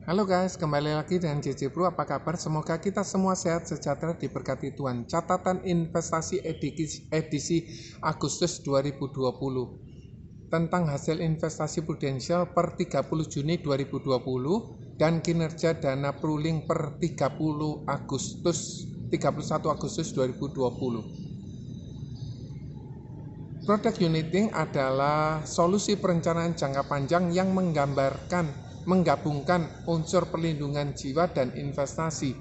Halo guys, kembali lagi dengan JJ Pro. Apa kabar? Semoga kita semua sehat, sejahtera, diberkati Tuhan. Catatan investasi edisi Agustus 2020 tentang hasil investasi prudensial per 30 Juni 2020 dan kinerja dana pooling per 31 Agustus 2020. Product Uniting adalah solusi perencanaan jangka panjang yang menggabungkan unsur perlindungan jiwa dan investasi.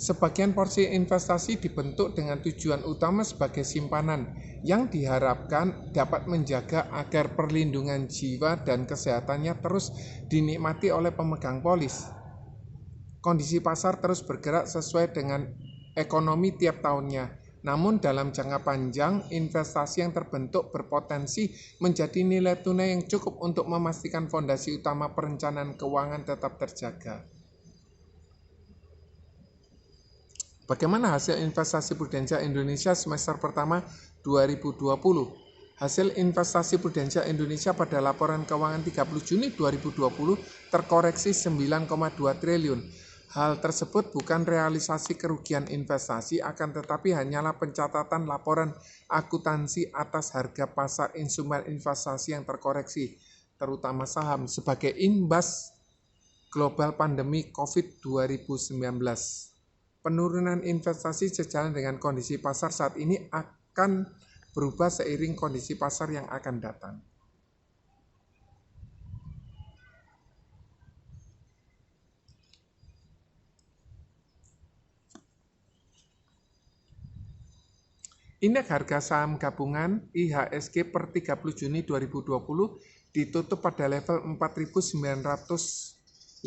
Sebagian porsi investasi dibentuk dengan tujuan utama sebagai simpanan yang diharapkan dapat menjaga agar perlindungan jiwa dan kesehatannya terus dinikmati oleh pemegang polis. Kondisi pasar terus bergerak sesuai dengan ekonomi tiap tahunnya. Namun dalam jangka panjang, investasi yang terbentuk berpotensi menjadi nilai tunai yang cukup untuk memastikan fondasi utama perencanaan keuangan tetap terjaga. Bagaimana hasil investasi prudensial Indonesia semester pertama 2020? Hasil investasi prudensial Indonesia pada laporan keuangan 30 Juni 2020 terkoreksi 9,2 triliun. Hal tersebut bukan realisasi kerugian investasi, akan tetapi hanyalah pencatatan laporan akuntansi atas harga pasar instrumen investasi yang terkoreksi, terutama saham, sebagai imbas global pandemi COVID-19. Penurunan investasi sejalan dengan kondisi pasar saat ini akan berubah seiring kondisi pasar yang akan datang. Indeks harga saham gabungan IHSG per 30 Juni 2020 ditutup pada level 4.905,39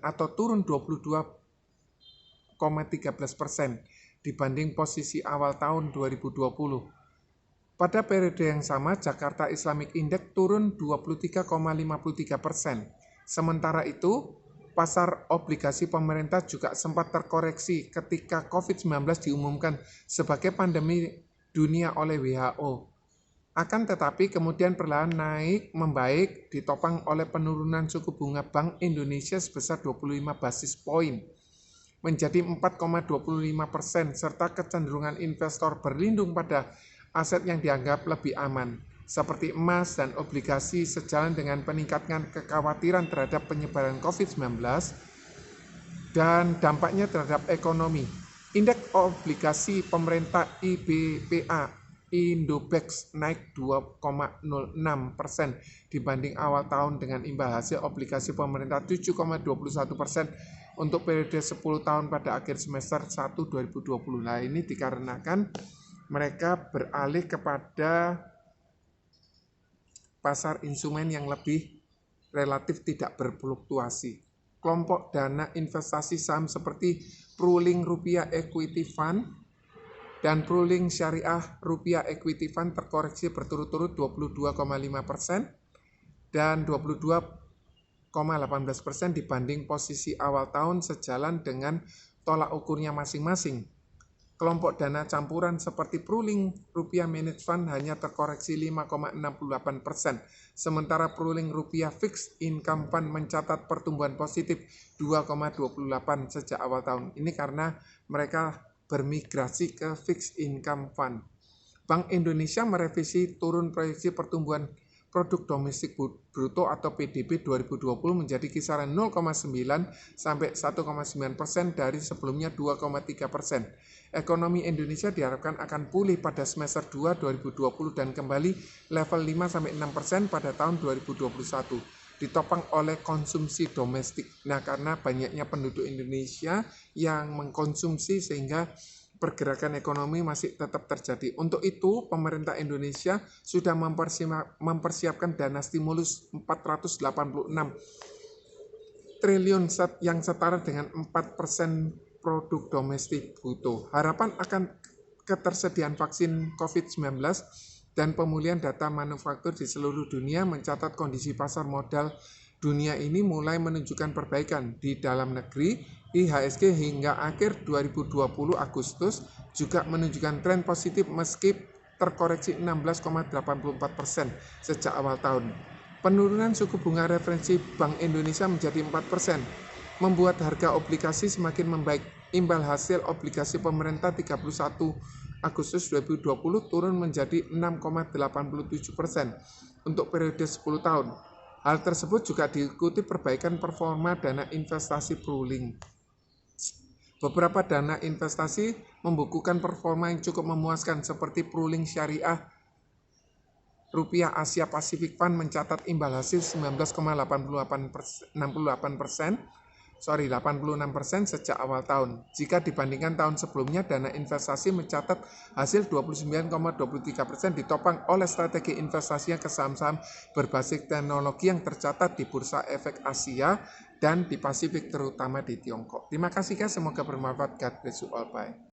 atau turun 22,13% dibanding posisi awal tahun 2020. Pada periode yang sama, Jakarta Islamic Index turun 23,53%. Sementara itu, pasar obligasi pemerintah juga sempat terkoreksi ketika COVID-19 diumumkan sebagai pandemi dunia oleh WHO. Akan tetapi kemudian perlahan naik membaik ditopang oleh penurunan suku bunga Bank Indonesia sebesar 25 basis poin menjadi 4,25% serta kecenderungan investor berlindung pada aset yang dianggap lebih aman seperti emas dan obligasi sejalan dengan peningkatan kekhawatiran terhadap penyebaran COVID-19 dan dampaknya terhadap ekonomi. Indeks obligasi pemerintah IBPA Indobex naik 2,06% dibanding awal tahun dengan imbal hasil obligasi pemerintah 7,21% untuk periode 10 tahun pada akhir semester 1 2020. Nah, ini dikarenakan mereka beralih kepada pasar instrumen yang lebih relatif tidak berfluktuasi. Kelompok dana investasi saham seperti Pooling Rupiah Equity Fund dan Pooling Syariah Rupiah Equity Fund terkoreksi berturut-turut 22,5% dan 22,18% dibanding posisi awal tahun sejalan dengan tolak ukurnya masing-masing. Kelompok dana campuran seperti Pooling Rupiah Managed Fund hanya terkoreksi 5,68%, sementara Pooling Rupiah Fixed Income Fund mencatat pertumbuhan positif 2,28% sejak awal tahun. Ini karena mereka bermigrasi ke Fixed Income Fund. Bank Indonesia merevisi turun proyeksi pertumbuhan produk domestik bruto atau PDB 2020 menjadi kisaran 0,9 sampai 1,9% dari sebelumnya 2,3%. Ekonomi Indonesia diharapkan akan pulih pada semester 2 2020 dan kembali level 5 sampai 6% pada tahun 2021. Ditopang oleh konsumsi domestik. Nah, karena banyaknya penduduk Indonesia yang mengkonsumsi sehingga pergerakan ekonomi masih tetap terjadi. Untuk itu, pemerintah Indonesia sudah mempersiapkan dana stimulus 486 triliun yang setara dengan 4% produk domestik bruto. Harapan akan ketersediaan vaksin COVID-19 dan pemulihan data manufaktur di seluruh dunia mencatat kondisi pasar modal dunia ini mulai menunjukkan perbaikan. Di dalam negeri, IHSG hingga akhir 2020 Agustus juga menunjukkan tren positif meski terkoreksi 16,84% sejak awal tahun. Penurunan suku bunga referensi Bank Indonesia menjadi 4%, membuat harga obligasi semakin membaik. Imbal hasil obligasi pemerintah 31 Agustus 2020 turun menjadi 6,87% untuk periode 10 tahun. Hal tersebut juga diikuti perbaikan performa dana investasi pooling. Beberapa dana investasi membukukan performa yang cukup memuaskan seperti pooling syariah Rupiah Asia Pacific Fund mencatat imbal hasil 19,86% sejak awal tahun. Jika dibandingkan tahun sebelumnya, dana investasi mencatat hasil 29,23% ditopang oleh strategi investasinya ke saham-saham berbasis teknologi yang tercatat di Bursa Efek Asia dan di Pasifik, terutama di Tiongkok. Terima kasih guys, semoga bermanfaat. God bless you all. Bye.